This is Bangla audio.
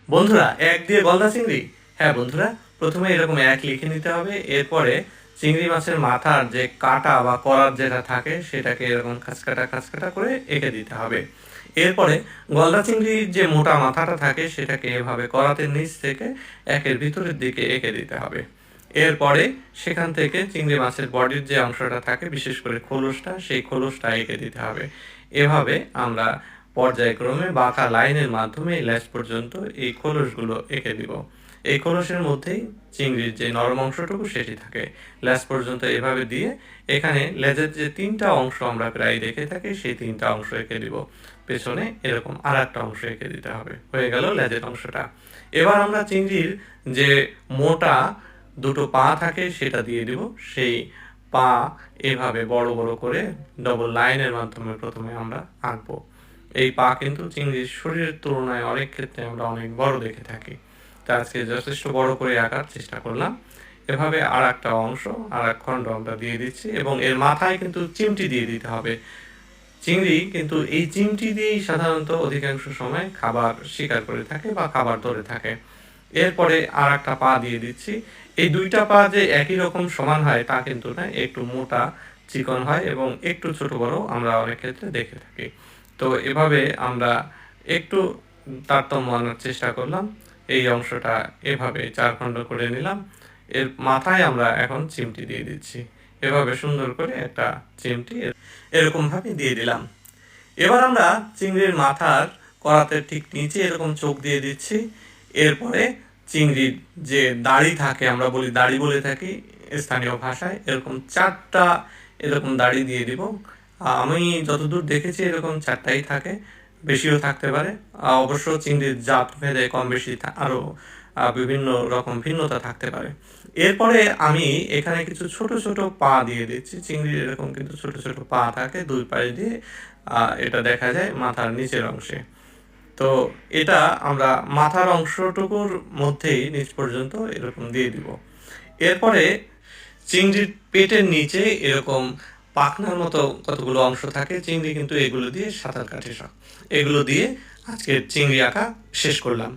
বন্ধুরা, এক দিয়ে গলদা চিংড়ি। হ্যাঁ বন্ধুরা, প্রথমে এরকম এক লিখে নিতে হবে। এরপরে চিংড়ি মাছের মাথার যে কাটা বা করার যেটা থাকে সেটাকে এরকম খাঁচকাটা করে এঁকে দিতে হবে। এরপরে গলদা চিংড়ির যে মোটা মাথাটা থাকে সেটাকে এভাবে করাতের নিচ থেকে একের ভিতরের দিকে এঁকে দিতে হবে। এরপরে সেখান থেকে চিংড়ি মাছের বডির যে অংশটা থাকে, বিশেষ করে খোলসটা, সেই খোলসটা এঁকে দিতে হবে। এভাবে আমরা পর্যায়ক্রমে বাঁকা লাইনের মাধ্যমে লেজ পর্যন্ত এই খোলসগুলো এঁকে দিব। এই খোলসের মধ্যেই চিংড়ির যে নরম অংশটুকু সেটি থাকে। লেজ পর্যন্ত এভাবে দিয়ে এখানে লেজের যে তিনটা অংশ আমরা প্রায় দেখে থাকি সেই তিনটা অংশ এঁকে দিব। পেছনে এরকম আর একটা অংশ এঁকে দিতে হবে। হয়ে গেল লেজের অংশটা। এবার আমরা চিংড়ির যে মোটা দুটো পা থাকে সেটা দিয়ে দিব। সেই পা এভাবে বড় বড় করে ডবল লাইনের মাধ্যমে প্রথমে আমরা আঁকবো। এই পা কিন্তু চিংড়ির শরীরের তুলনায় অনেক ক্ষেত্রে আমরা অনেক বড় দেখে থাকি। তা আজকে যথেষ্ট বড় করে আঁকার চেষ্টা করলাম। এভাবে আর একটা অংশ, আর এক খণ্ড আমরা দিয়ে দিচ্ছি এবং এর মাথায় কিন্তু চিমটি দিয়ে দিতে হবে। চিংড়ি কিন্তু এই চিমটি দিয়েই সাধারণত অধিকাংশ সময় খাবার শিকার করে থাকে বা খাবার ধরে থাকে। এরপরে আর একটা পা দিয়ে দিচ্ছি। এই দুইটা পা যে একই রকম সমান হয় তা কিন্তু না, একটু মোটা চিকন হয় এবং একটু ছোট বড় আমরা অনেক ক্ষেত্রে দেখে থাকি। তো এভাবে আমরা একটু তারতম্য আনার চেষ্টা করলাম। এই অংশটা এভাবে 4 খণ্ড করে নিলাম। এর মাথায় আমরা এখন চিমটি দিয়ে দিচ্ছি। এভাবে সুন্দর করে একটা চিমটি এরকমভাবে দিয়ে দিলাম। এবার আমরা চিংড়ির মাথার করাতের ঠিক নিচে এরকম চোখ দিয়ে দিচ্ছি। এরপরে চিংড়ির যে দাড়ি থাকে, আমরা বলি দাড়ি বলে থাকি স্থানীয় ভাষায়, এরকম 4টা এরকম দাড়ি দিয়ে দিব। আমি যতদূর দেখেছি এরকম 4টাই থাকে, বেশিও থাকতে পারে। অবশ্য চিংড়ির জাত ভেদে কম বেশি আরও বিভিন্ন রকম ভিন্নতা থাকতে পারে। এরপরে আমি এখানে কিছু ছোট ছোট পা দিয়ে দিচ্ছি। চিংড়ির এরকম কিন্তু ছোট ছোট পা থাকে দুই পাশ দিয়ে, এটা দেখা যায় মাথার নিচের অংশে। তো এটা আমরা মাথার অংশটুকুর মধ্যেই নিচ পর্যন্ত এরকম দিয়ে দিব। এরপরে চিংড়ির পেটের নিচে এরকম পাখনার মতো কতগুলো অংশ থাকে, চিংড়ি কিন্তু এগুলো দিয়ে সাঁতার কাটে। সব এগুলো দিয়ে আজকে চিংড়ি আঁকা শেষ করলাম।